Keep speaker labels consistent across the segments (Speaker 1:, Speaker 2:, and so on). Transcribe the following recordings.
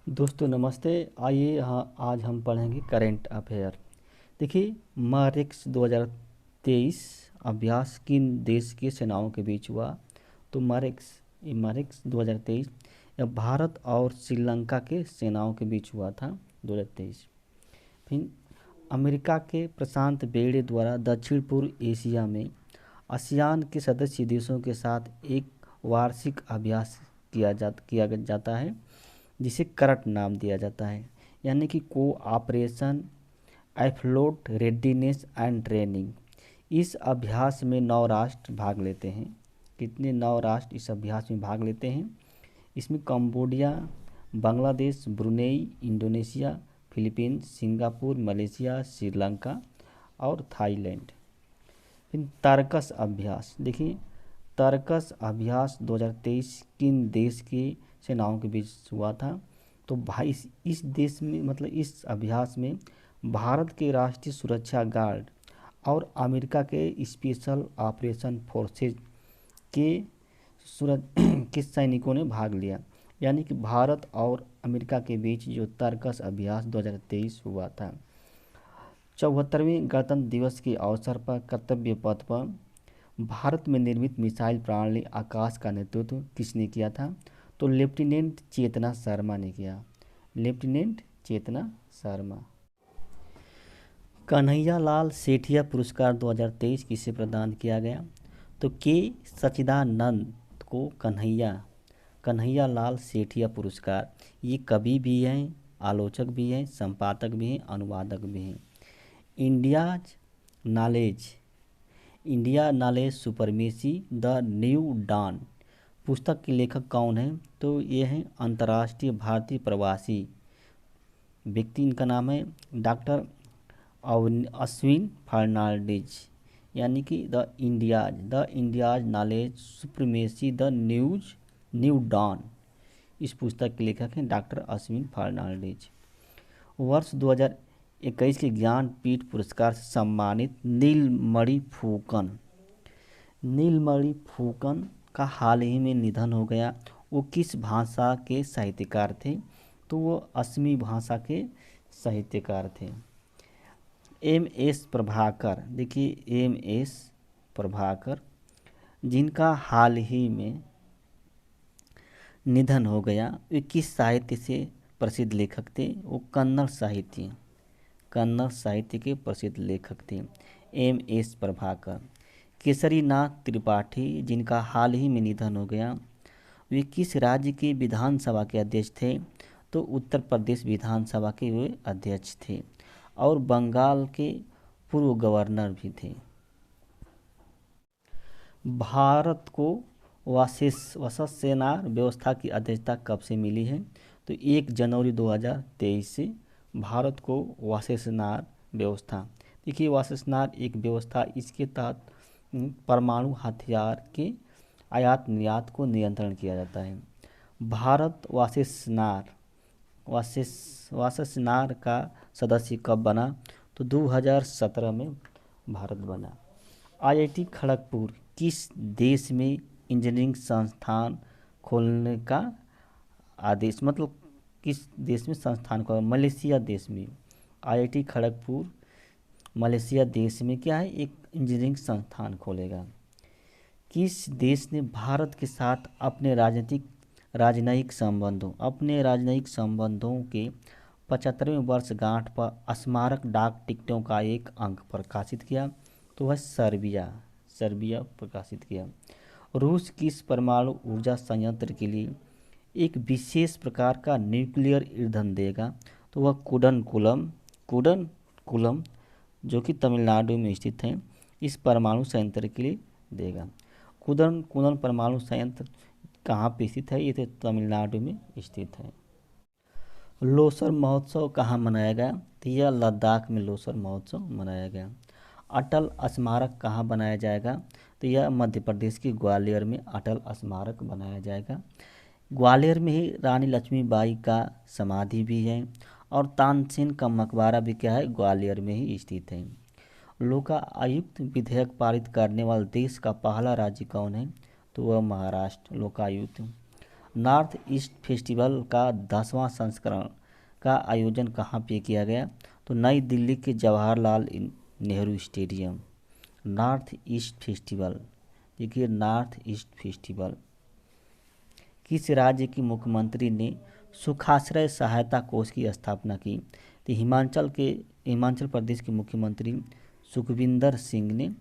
Speaker 1: दोस्तों नमस्ते। आइए आज हम पढ़ेंगे करेंट अफेयर। देखिए, मार्च 2023 अभ्यास किन देश की सेनाओं के बीच हुआ। तो मार्च 2023 यह भारत और श्रीलंका के सेनाओं के बीच हुआ था 2023। फिर अमेरिका के प्रशांत बेड़े द्वारा दक्षिण पूर्व एशिया में आसियान के सदस्य देशों के साथ एक वार्षिक अभ्यास किया जाता है, जिसे करट नाम दिया जाता है, यानी कि कोऑपरेशन एफ्लोट रेडीनेस एंड ट्रेनिंग। इस अभ्यास में 9 राष्ट्र भाग लेते हैं। कितने 9 राष्ट्र इस अभ्यास में भाग लेते हैं? इसमें Cambodia, Bangladesh, Brunei, Indonesia, Philippines, Singapore, Malaysia, Sri Lanka और थाईलैंड। फिर तर्कस अभ्यास। देखिए, तर्कस अभ्यास 2023 किन देश की सेनाओं के बीच हुआ था? तो भाई इस देश में इस अभ्यास में भारत के राष्ट्रीय सुरक्षा गार्ड और अमेरिका के स्पेशल ऑपरेशन फोर्सेज के के सैनिकों ने भाग लिया। यानी कि भारत और अमेरिका के बीच जो तर्कस अभ्यास 2023 हुआ था। 74वें गणतंत्र दिवस के अवसर पर कर्तव्य पथ पर भारत में निर्मित मिसाइल प्रणाली आकाश का नेतृत्व किसने किया था? तो लेफ्टिनेंट चेतना शर्मा ने किया। लेफ्टिनेंट चेतना शर्मा। कन्हैया लाल सेठिया पुरस्कार 2023 किसे प्रदान किया गया? तो के सच्चिदानंद को कन्हैया लाल सेठिया पुरस्कार। ये कवि भी हैं, आलोचक भी हैं, संपादक भी हैं, अनुवादक भी हैं। India's knowledge supremacy the new dawn पुस्तक के लेखक कौन हैं? तो ये हैं अंतर्राष्ट्रीय भारतीय प्रवासी व्यक्ति। इनका नाम है डॉक्टर अश्विन फर्नांडीज। यानी कि the India's knowledge supremacy the new dawn, इस पुस्तक के लेखक हैं डॉक्टर अश्विन फर्नांडीज। वर्ष 2021 के ज्ञानपीठ पुरस्कार से सम्मानित नीलमणि फुकन का हाल ही में निधन हो गया। वो किस भाषा के साहित्यकार थे? तो वो असमी भाषा के साहित्यकार थे। एम.एस. प्रभाकर। देखिए, एम.एस. प्रभाकर जिनका हाल ही में निधन हो गया, वे किस साहित्य से प्रसिद्ध लेखक थे? वो कन्नड़ साहित्य के प्रसिद्ध लेखक थे एम.एस. प्रभाकर। केसरीनाथ त्रिपाठी जिनका हाल ही में निधन हो गया, वे किस राज्य के विधानसभा के अध्यक्ष थे? तो उत्तर प्रदेश विधानसभा के वे अध्यक्ष थे और बंगाल के पूर्व गवर्नर भी थे। भारत को वाससेनार व्यवस्था की अध्यक्षता कब से मिली है? तो 1 जनवरी 2023 से भारत को वाससेनार व्यवस्था। देखिए, वाससेनार एक व्यवस्था, इसके तहत परमाणु हथियार के आयात निर्यात को नियंत्रण किया जाता है। भारत वाससेनार का सदस्य कब बना? तो 2017 में भारत बना। आईआईटी खड़गपुर किस देश में इंजीनियरिंग संस्थान खोलने का आदेश, किस देश में संस्थान खोला? मलेशिया देश में। आईआईटी खड़गपुर मलेशिया देश में क्या है, एक इंजीनियरिंग संस्थान खोलेगा। किस देश ने भारत के साथ अपने राजनयिक संबंधों के 75वें वर्षगांठ पर स्मारक डाक टिकटों का एक अंक प्रकाशित किया? तो वह सर्बिया प्रकाशित किया। रूस किस परमाणु ऊर्जा संयंत्र के लिए एक विशेष प्रकार का न्यूक्लियर ईंधन देगा? तो वह कुडनकुलम जो कि तमिलनाडु में स्थित है, इस परमाणु संयंत्र के लिए देगा। कुदन परमाणु संयंत्र कहाँ पे स्थित है? ये तो तमिलनाडु में स्थित है। लोसर महोत्सव कहाँ मनाया गया? तो यह लद्दाख में लोसर महोत्सव मनाया गया। अटल स्मारक कहाँ बनाया जाएगा? तो यह मध्य प्रदेश के ग्वालियर में अटल स्मारक बनाया जाएगा। ग्वालियर में ही रानी लक्ष्मीबाई का समाधि भी है और तानसेन का मकबरा भी क्या है, ग्वालियर में ही स्थित है। लोकायुक्त विधेयक पारित करने वाले देश का पहला राज्य कौन है? तो वह Maharashtra. Lokayukta north east festival का 10वां संस्करण का आयोजन कहाँ पे किया गया? तो नई दिल्ली के Jawaharlal Nehru stadium. North east festival, देखिए नॉर्थ ईस्ट फेस्टिवल किस राज्य की मुख्यमंत्री ने सुखाश्रय सहायता कोष की स्थापना की? तो हिमाचल प्रदेश के मुख्यमंत्री सुखविंदर सिंह ने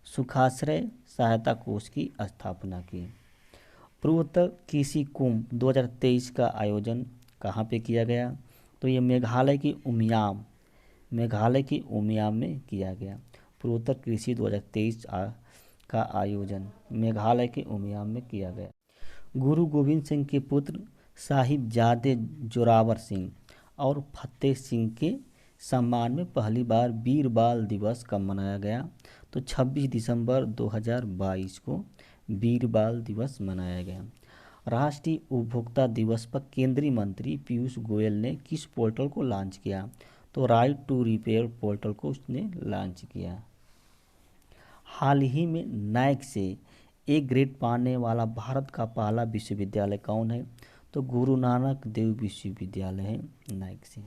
Speaker 1: सुखाश्रय सहायता कोष की स्थापना की। पूर्वोत्तर कृषि कुंभ 2023 का आयोजन कहाँ पे किया गया? तो ये मेघालय की उमियाम में किया गया। पूर्वोत्तर कृषि 2023 का आयोजन मेघालय के उमियाम में किया गया। गुरु गोविंद सिंह के पुत्र साहिबजादे जोरावर सिंह और फतेह सिंह के सम्मान में पहली बार वीर बाल दिवस कब मनाया गया? तो 26 दिसंबर 2022 को वीर बाल दिवस मनाया गया। राष्ट्रीय उपभोक्ता दिवस पर केंद्रीय मंत्री पीयूष गोयल ने किस पोर्टल को लॉन्च किया? तो राइट टू रिपेयर पोर्टल को उसने लॉन्च किया। हाल ही में नैक से ए ग्रेड पाने वाला भारत का पहला विश्वविद्यालय कौन है? तो गुरु नानक देव विश्वविद्यालय है नैक से।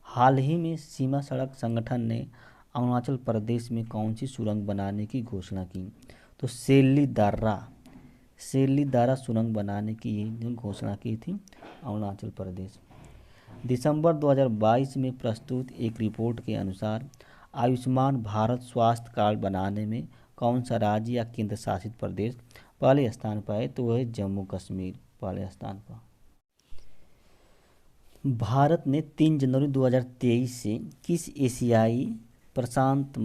Speaker 1: हाल ही में सीमा सड़क संगठन ने अरुणाचल प्रदेश में कौन सी सुरंग बनाने की घोषणा की? तो सेली दारा सुरंग बनाने की घोषणा की थी अरुणाचल प्रदेश। दिसंबर 2022 में प्रस्तुत एक रिपोर्ट के अनुसार आयुष्मान भारत स्वास्थ्य कार्ड बनाने में कौन सा राज्य या केंद्र शासित प्रदेश पहले स्थान पर है? तो वह जम्मू कश्मीर पहले स्थान पर। भारत ने 3 जनवरी 2023 से किस एशियाई प्रशांत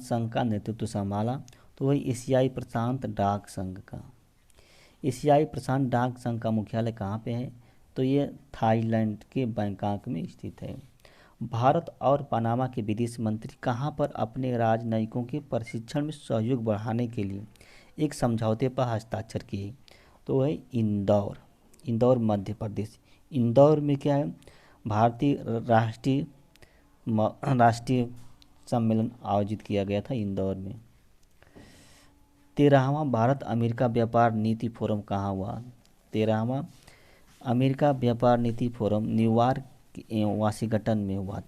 Speaker 1: संघ का नेतृत्व संभाला? तो वही एशियाई प्रशांत डाक संघ का। एशियाई प्रशांत डाक संघ का मुख्यालय कहाँ पे है? तो ये थाईलैंड के बैंकॉक में स्थित है। भारत और पनामा के विदेश मंत्री कहाँ पर अपने राजनयिकों के प्रशिक्षण में सहयोग बढ़ाने के लिए एक समझौते पर हस्ताक्षर किए? तो वह इंदौर मध्य प्रदेश। इंदौर में क्या है? भारतीय राष्ट्रीय सम्मेलन आयोजित किया गया था इंदौर में। 13वां भारत अमेरिका व्यापार नीति फोरम कहाँ हुआ? 13वां अमेरिका व्यापार नीति फोरम न्यूयॉर्क एवं वाशिंगटन में हुआ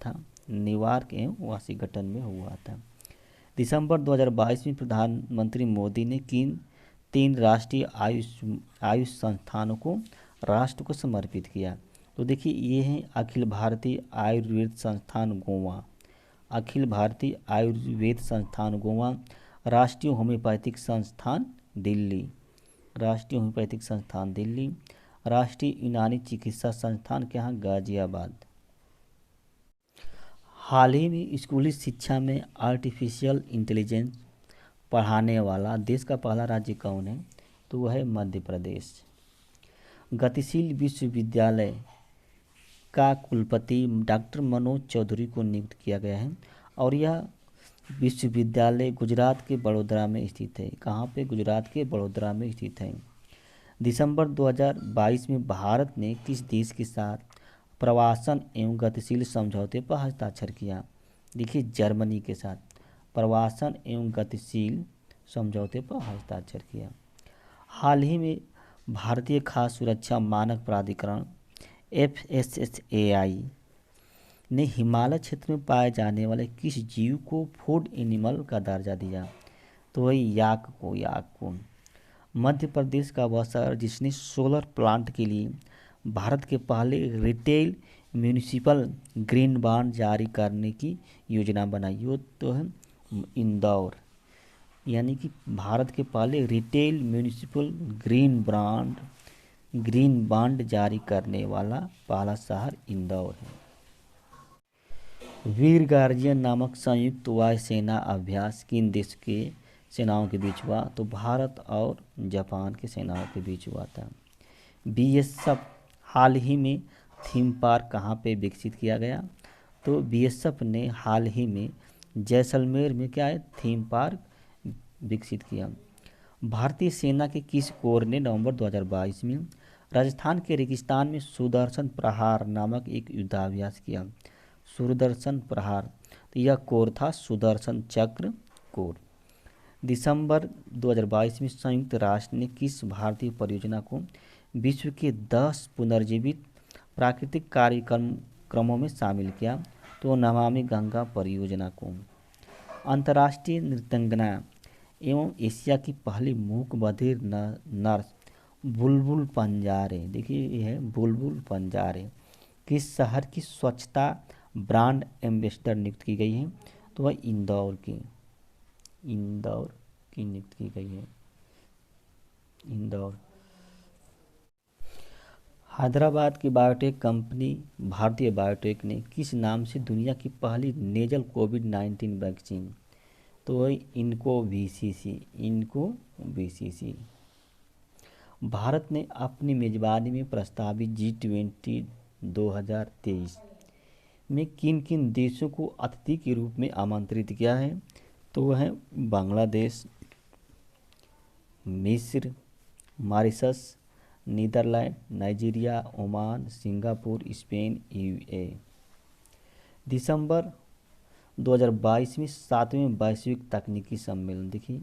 Speaker 1: था। दिसंबर 2022 में प्रधानमंत्री मोदी ने किन 3 राष्ट्रीय आयुष संस्थानों को राष्ट्र को समर्पित किया? तो देखिए ये है अखिल भारतीय आयुर्वेद संस्थान गोवा, राष्ट्रीय होम्योपैथिक संस्थान दिल्ली, राष्ट्रीय यूनानी चिकित्सा संस्थान के यहाँ गाजियाबाद। हाल ही में स्कूली शिक्षा में आर्टिफिशियल इंटेलिजेंस पढ़ाने वाला देश का पहला राज्य कौन है? तो वह है मध्य प्रदेश। गतिशील विश्वविद्यालय का कुलपति डॉक्टर मनोज चौधरी को नियुक्त किया गया है और यह विश्वविद्यालय गुजरात के बड़ोदरा में स्थित है। कहाँ पे? गुजरात के बड़ोदरा में स्थित है। दिसंबर 2022 में भारत ने किस देश के साथ प्रवासन एवं गतिशील समझौते पर हस्ताक्षर किया? देखिए जर्मनी के साथ प्रवासन एवं गतिशील समझौते पर हस्ताक्षर किया। हाल ही में भारतीय खाद्य सुरक्षा मानक प्राधिकरण FSSAI ने हिमालय क्षेत्र में पाए जाने वाले किस जीव को फूड एनिमल का दर्जा दिया? तो वही याक को। मध्य प्रदेश का वह शहर जिसने सोलर प्लांट के लिए भारत के पहले रिटेल म्यूनिसिपल ग्रीन बॉन्ड जारी करने की योजना बनाई हो तो है इंदौर, यानी कि भारत के पहले रिटेल म्यूनिसिपल ग्रीन बॉन्ड जारी करने वाला पहला शहर इंदौर है। वीर गार्जियन नामक संयुक्त वायुसेना अभ्यास किन देश के सेनाओं के बीच हुआ? तो भारत और जापान के सेनाओं के बीच हुआ था। BSF हाल ही में थीम पार्क कहाँ पे विकसित किया गया? तो BSF ने हाल ही में जैसलमेर में क्या है? थीम पार्क विकसित किया। भारतीय सेना के किस कोर ने नवंबर 2022 में राजस्थान के रेगिस्तान में सुदर्शन प्रहार नामक एक युद्धाभ्यास किया? सुदर्शन प्रहार, तो यह कोर था सुदर्शन चक्र कोर। दिसंबर 2022 में संयुक्त राष्ट्र ने किस भारतीय परियोजना को विश्व के 10 पुनर्जीवित प्राकृतिक कार्यक्रमों में शामिल किया? तो नमामि गंगा परियोजना को। अंतर्राष्ट्रीय नृत्यांगना एवं एशिया की पहली मूक बधिर नर्स बुलबुल पंजारे, देखिए ये है बुलबुल पंजारे, किस शहर की स्वच्छता ब्रांड एम्बेसडर नियुक्त की गई है? तो वह इंदौर की नियुक्त की गई है, इंदौर। हैदराबाद की बायोटेक कंपनी भारतीय बायोटेक ने किस नाम से दुनिया की पहली नेजल कोविड-19 वैक्सीन? तो वही इनको वीसीसी। भारत ने अपनी मेजबानी में प्रस्तावित G20 2023 में किन किन देशों को अतिथि के रूप में आमंत्रित किया है? तो वह है बांग्लादेश, मिस्र, Mauritius, Netherland, Nigeria, Oman, Singapore, Spain, UAE. दिसंबर 2022 में 7वें वैश्विक तकनीकी सम्मेलन, देखिए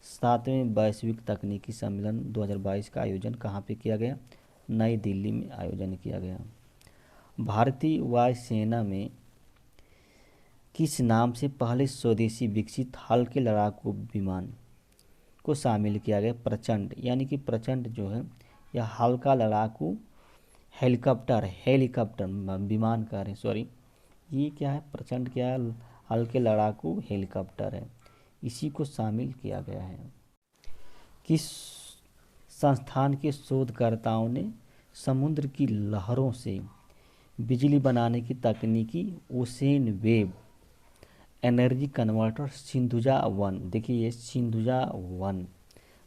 Speaker 1: 7वें वैश्विक तकनीकी सम्मेलन 2022 का आयोजन कहाँ पे किया गया? नई दिल्ली में आयोजन किया गया। भारतीय वायुसेना में किस नाम से पहले स्वदेशी विकसित हल्के लड़ाकू विमान को शामिल किया गया? प्रचंड, यानी कि प्रचंड जो है यह हल्का लड़ाकू हेलीकॉप्टर विमान कह रहे हैं, सॉरी, ये क्या है? प्रचंड क्या है? हल्के लड़ाकू हेलीकॉप्टर है, इसी को शामिल किया गया है। किस संस्थान के शोधकर्ताओं ने समुद्र की लहरों से बिजली बनाने की तकनीकी ocean wave energy converter Sindhuja 1, देखिए ये सिंधुजा 1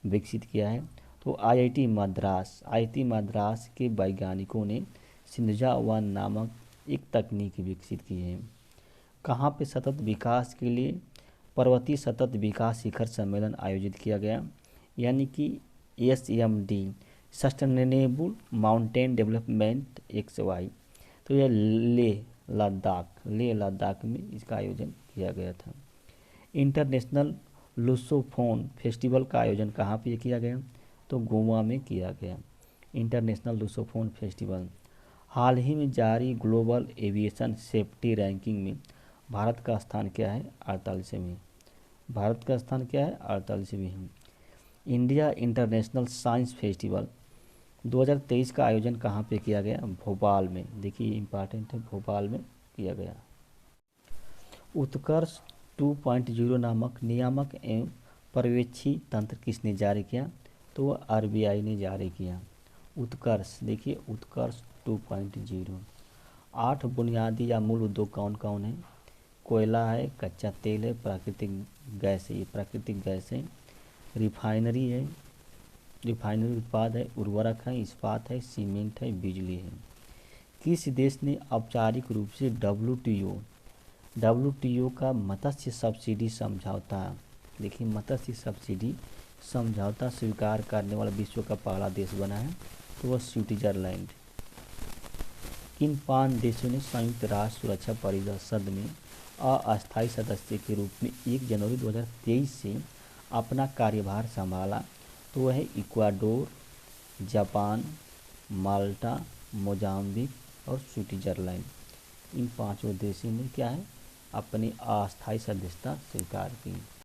Speaker 1: विकसित किया है? तो आईआईटी मद्रास के वैज्ञानिकों ने सिंधुजा 1 नामक एक तकनीक विकसित की है। कहाँ पे सतत विकास के लिए पर्वतीय सतत विकास शिखर सम्मेलन आयोजित किया गया? यानी कि SMD sustainable mountain development XY। तो यह लेह लद्दाख में इसका आयोजन किया गया था। इंटरनेशनल लुसोफोन फेस्टिवल का आयोजन कहाँ पे किया गया? तो गोवा में किया गया, इंटरनेशनल लुसोफोन फेस्टिवल। हाल ही में जारी ग्लोबल एविएशन सेफ्टी रैंकिंग में भारत का स्थान क्या है? 48वें। भारत का स्थान क्या है? 48वें। इंडिया इंटरनेशनल साइंस फेस्टिवल 2023 का आयोजन कहाँ पे किया गया? भोपाल में, देखिए इम्पॉर्टेंट है, भोपाल में किया गया। उत्कर्ष 2.0 नामक नियामक एवं पर्यवेक्षी तंत्र किसने जारी किया? तो वह RBI ने जारी किया। उत्कर्ष, देखिए उत्कर्ष 2.0। 8 बुनियादी या मूल उद्योग कौन कौन है? कोयला है, कच्चा तेल है, प्राकृतिक गैस है, रिफाइनरी उत्पाद है, उर्वरक है, इस्पात है, सीमेंट है, बिजली है। किस देश ने औपचारिक रूप से WTO का मत्स्य सब्सिडी समझौता, देखिए मत्स्य सब्सिडी समझौता स्वीकार करने वाला विश्व का पहला देश बना है? तो वह स्विट्जरलैंड। किन 5 देशों ने संयुक्त राष्ट्र सुरक्षा परिषद में अस्थायी सदस्य के रूप में 1 जनवरी 2023 से अपना कार्यभार संभाला? तो वह है इक्वाडोर, जापान, माल्टा, मोजाम्बिक और स्विट्जरलैंड। इन 5 देशों ने क्या है? अपनी अस्थायी सदस्यता स्वीकार की।